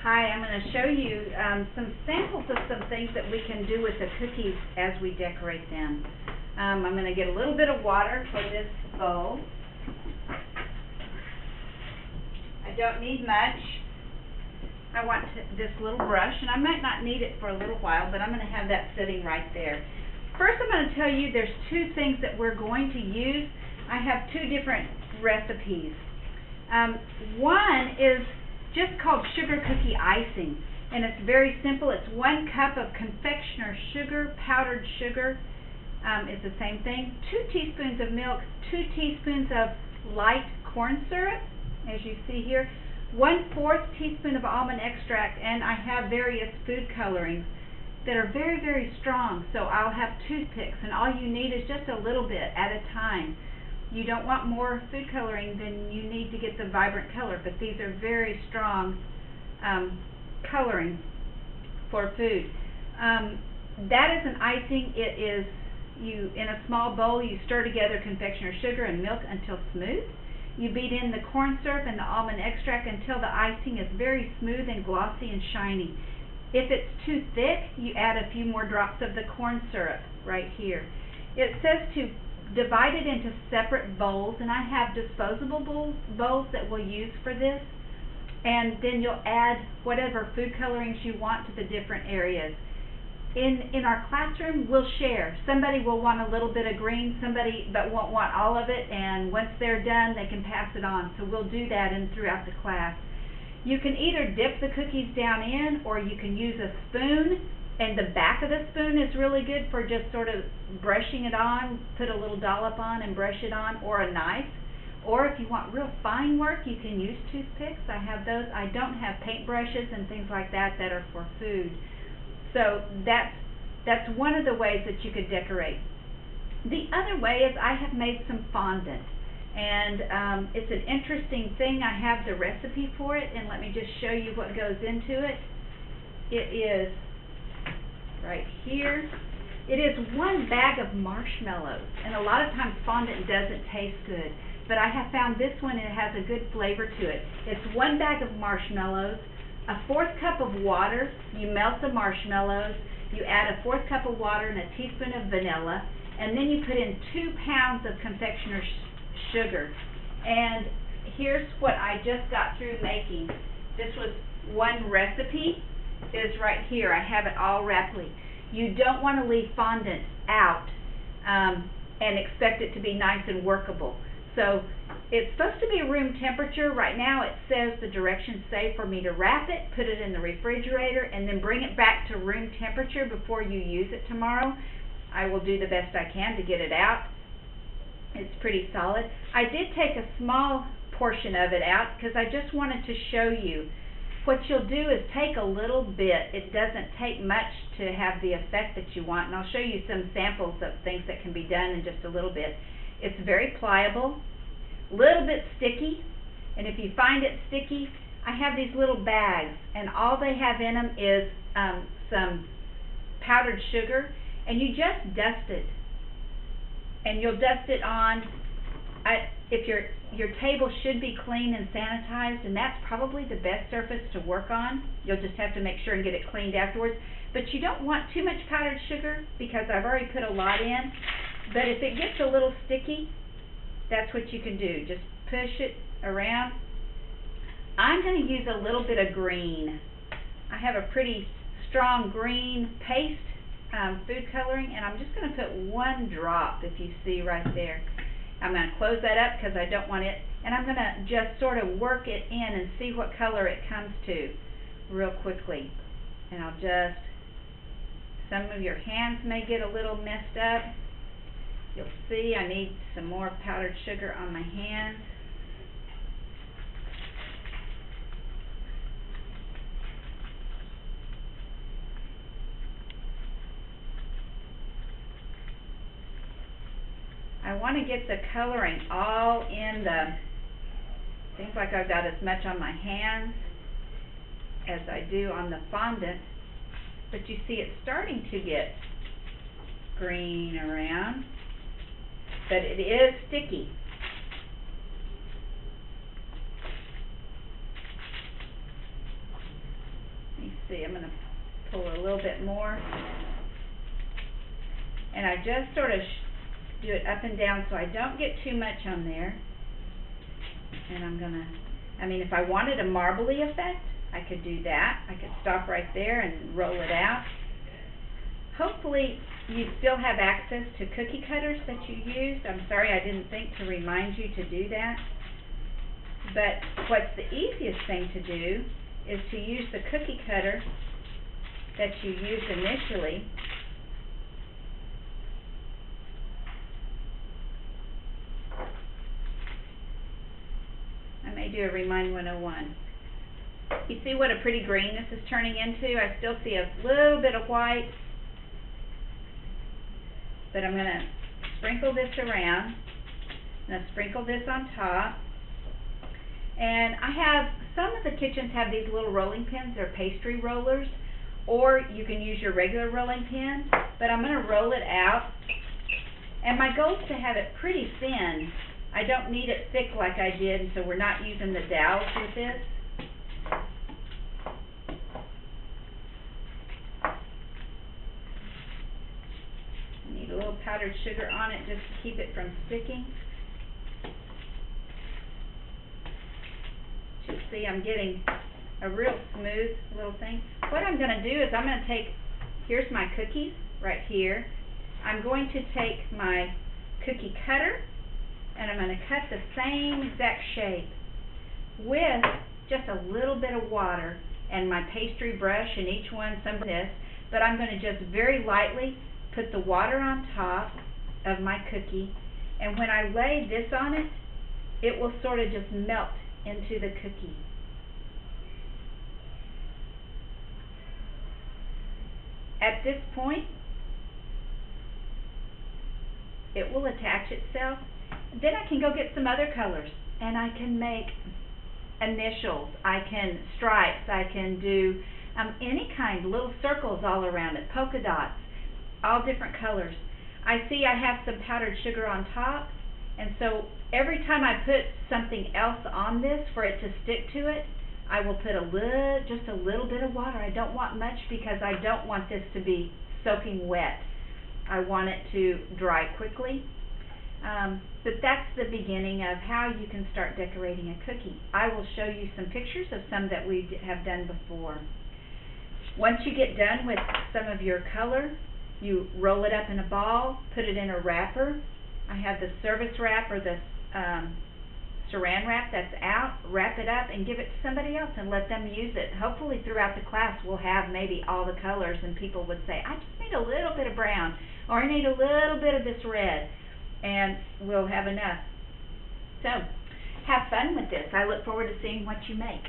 Hi, I'm going to show you some samples of some things that we can do with the cookies as we decorate them. I'm going to get a little bit of water for this bowl. I don't need much. I want this little brush, and I might not need it for a little while, but I'm going to have that sitting right there. First, I'm going to tell you there's two things that we're going to use. I have two different recipes. One is just called sugar cookie icing, and it's very simple. It's 1 cup of confectioner sugar, powdered sugar. It's the same thing. 2 teaspoons of milk, 2 teaspoons of light corn syrup, as you see here, 1/4 teaspoon of almond extract, and I have various food colorings that are very, very strong. So I'll have toothpicks, and all you need is just a little bit at a time. You don't want more food coloring than you need to get the vibrant color, but these are very strong coloring for food. That is an icing. It is, in a small bowl, you stir together confectioner sugar and milk until smooth. You beat in the corn syrup and the almond extract until the icing is very smooth and glossy and shiny. If it's too thick, you add a few more drops of the corn syrup right here. It says to divide it into separate bowls, and I have disposable bowls that we'll use for this, and then you'll add whatever food colorings you want to the different areas. In our classroom, we'll share. Somebody will want a little bit of green, somebody but won't want all of it, and once they're done they can pass it on. So we'll do that throughout the class. You can either dip the cookies down in, or you can use a spoon. And the back of the spoon is really good for just sort of brushing it on, put a little dollop on and brush it on, or a knife. Or if you want real fine work, you can use toothpicks. I have those. I don't have paintbrushes and things like that that are for food. So that's one of the ways that you could decorate. The other way is I have made some fondant. And it's an interesting thing. I have the recipe for it, and let me just show you what goes into it. It is right here. It is 1 bag of marshmallows, and a lot of times fondant doesn't taste good, but I have found this one, and it has a good flavor to it. It's 1 bag of marshmallows, a 1/4 cup of water. You melt the marshmallows, you add a 1/4 cup of water and a teaspoon of vanilla, and then you put in 2 pounds of confectioner sugar. And here's what I just got through making. This was one recipe. Is right here. I have it all rapidly. You don't want to leave fondant out and expect it to be nice and workable. So it's supposed to be room temperature. Right now it says the directions say for me to wrap it, put it in the refrigerator, and then bring it back to room temperature before you use it tomorrow. I will do the best I can to get it out. It's pretty solid. I did take a small portion of it out because I just wanted to show you. What you'll do is take a little bit. It doesn't take much to have the effect that you want, and I'll show you some samples of things that can be done in just a little bit. It's very pliable, a little bit sticky, and if you find it sticky, I have these little bags, and all they have in them is some powdered sugar, and you just dust it, and you'll dust it on. If your table should be clean and sanitized, and that's probably the best surface to work on. You'll just have to make sure and get it cleaned afterwards. But you don't want too much powdered sugar because I've already put a lot in. But if it gets a little sticky, that's what you can do. Just push it around. I'm going to use a little bit of green. I have a pretty strong green paste food coloring, and I'm just going to put 1 drop, if you see right there. I'm going to close that up because I don't want it, and I'm going to just sort of work it in and see what color it comes to real quickly. And I'll just, some of your hands may get a little messed up. You'll see I need some more powdered sugar on my hands. I want to get the coloring all in the, seems like I've got as much on my hands as I do on the fondant, but you see it's starting to get green around, but it is sticky. see, I'm going to pull a little bit more. And I just sort of do it up and down so I don't get too much on there. And I'm going to, I mean, if I wanted a marbly effect, I could do that. I could stop right there and roll it out. Hopefully you still have access to cookie cutters that you used. I'm sorry I didn't think to remind you to do that. But what's the easiest thing to do is to use the cookie cutter that you used initially. I may do a Remind 101. You see what a pretty green this is turning into? I still see a little bit of white, but I'm going to sprinkle this around. I'm going to sprinkle this on top. And I have, some of the kitchens have these little rolling pins. They're pastry rollers, or you can use your regular rolling pin, but I'm going to roll it out. And my goal is to have it pretty thin. I don't need it thick like I did, so we're not using the dowels with this. I need a little powdered sugar on it just to keep it from sticking. You see, I'm getting a real smooth little thing. What I'm going to do is I'm going to take, here's my cookies right here. I'm going to take my cookie cutter and I'm going to cut the same exact shape with just a little bit of water and my pastry brush, and each one some of this, but I'm going to just very lightly put the water on top of my cookie, and when I lay this on it, it will sort of just melt into the cookie. At this point, it will attach itself. Then I can go get some other colors, and I can make initials, I can stripes, I can do any kind, little circles all around it, polka dots, all different colors. I see I have some powdered sugar on top, and so every time I put something else on this for it to stick to it, I will put just a little bit of water. I don't want much because I don't want this to be soaking wet. I want it to dry quickly. But that's the beginning of how you can start decorating a cookie. I will show you some pictures of some that we have done before. Once you get done with some of your color, you roll it up in a ball, put it in a wrapper. I have the service wrap or the saran wrap that's out. Wrap it up and give it to somebody else and let them use it. Hopefully throughout the class we'll have maybe all the colors, and people would say, I just need a little bit of brown, or I need a little bit of this red, and we'll have enough. So have fun with this. I look forward to seeing what you make.